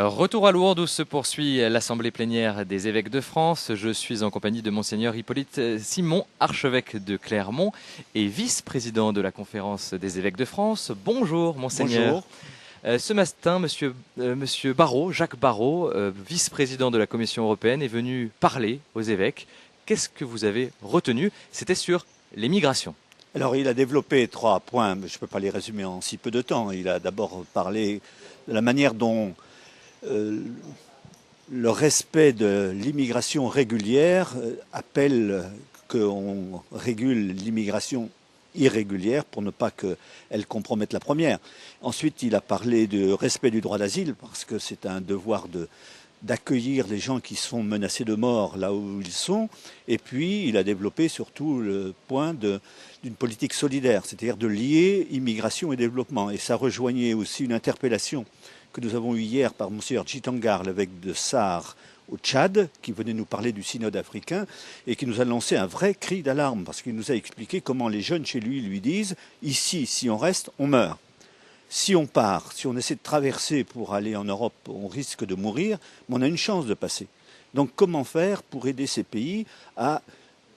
Retour à Lourdes où se poursuit l'Assemblée plénière des évêques de France. Je suis en compagnie de Monseigneur Hippolyte Simon, archevêque de Clermont et vice-président de la Conférence des évêques de France. Bonjour Monseigneur. Bonjour. Ce matin, monsieur Barrot, Jacques Barrot, vice-président de la Commission européenne, est venu parler aux évêques. Qu'est-ce que vous avez retenu? C'était sur les migrations. Alors il a développé 3 points, mais je ne peux pas les résumer en si peu de temps. Il a d'abord parlé de la manière dont le respect de l'immigration régulière appelle qu'on régule l'immigration irrégulière pour ne pas qu'elle compromette la première. Ensuite, il a parlé du respect du droit d'asile parce que c'est un devoir d'accueillir les gens qui sont menacés de mort là où ils sont. Et puis, il a développé surtout le point d'une politique solidaire, c'est-à-dire de lier immigration et développement. Et ça rejoignait aussi une interpellation que nous avons eue hier par Monseigneur Djitangar, l'évêque de Sarre au Tchad, qui venait nous parler du synode africain et qui nous a lancé un vrai cri d'alarme parce qu'il nous a expliqué comment les jeunes chez lui disent « ici, si on reste, on meurt ». Si on part, si on essaie de traverser pour aller en Europe, on risque de mourir, mais on a une chance de passer. Donc comment faire pour aider ces pays à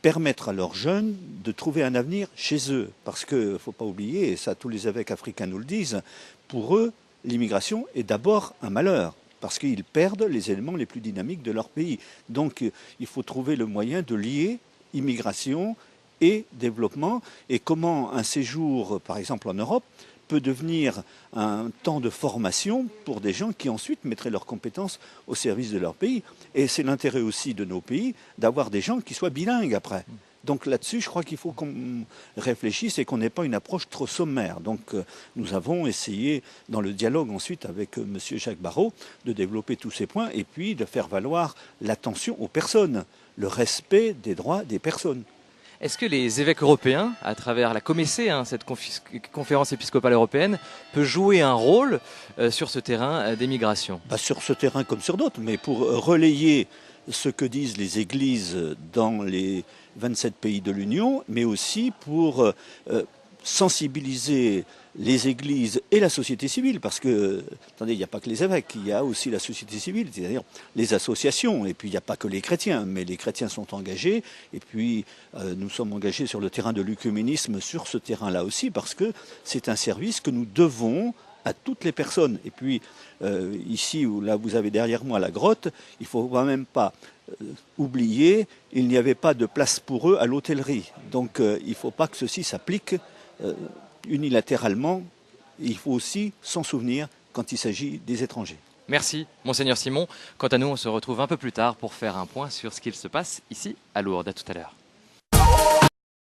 permettre à leurs jeunes de trouver un avenir chez eux? Parce qu'il ne faut pas oublier, et ça tous les évêques africains nous le disent, pour eux, l'immigration est d'abord un malheur, parce qu'ils perdent les éléments les plus dynamiques de leur pays. Donc il faut trouver le moyen de lier immigration et développement, et comment un séjour, par exemple en Europe, peut devenir un temps de formation pour des gens qui ensuite mettraient leurs compétences au service de leur pays. Et c'est l'intérêt aussi de nos pays d'avoir des gens qui soient bilingues après. Donc là-dessus, je crois qu'il faut qu'on réfléchisse et qu'on n'ait pas une approche trop sommaire. Donc nous avons essayé, dans le dialogue ensuite avec M. Jacques Barrot, de développer tous ces points et puis de faire valoir l'attention aux personnes, le respect des droits des personnes. Est-ce que les évêques européens, à travers la Comessé, cette conférence épiscopale européenne, peut jouer un rôle sur ce terrain des migrations? Sur ce terrain comme sur d'autres, mais pour relayer ce que disent les églises dans les 27 pays de l'Union, mais aussi pour sensibiliser les églises et la société civile, parce que, attendez, il n'y a pas que les évêques, il y a aussi la société civile, c'est-à-dire les associations, et puis il n'y a pas que les chrétiens, mais les chrétiens sont engagés, et puis nous sommes engagés sur le terrain de l'œcuménisme, sur ce terrain-là aussi, parce que c'est un service que nous devons à toutes les personnes. Et puis ici, là vous avez derrière moi la grotte, il ne faut quand même pas oublier, il n'y avait pas de place pour eux à l'hôtellerie. Donc il ne faut pas que ceci s'applique unilatéralement. Il faut aussi s'en souvenir quand il s'agit des étrangers. Merci, Monseigneur Simon. Quant à nous, on se retrouve un peu plus tard pour faire un point sur ce qu'il se passe ici à Lourdes. À tout à l'heure.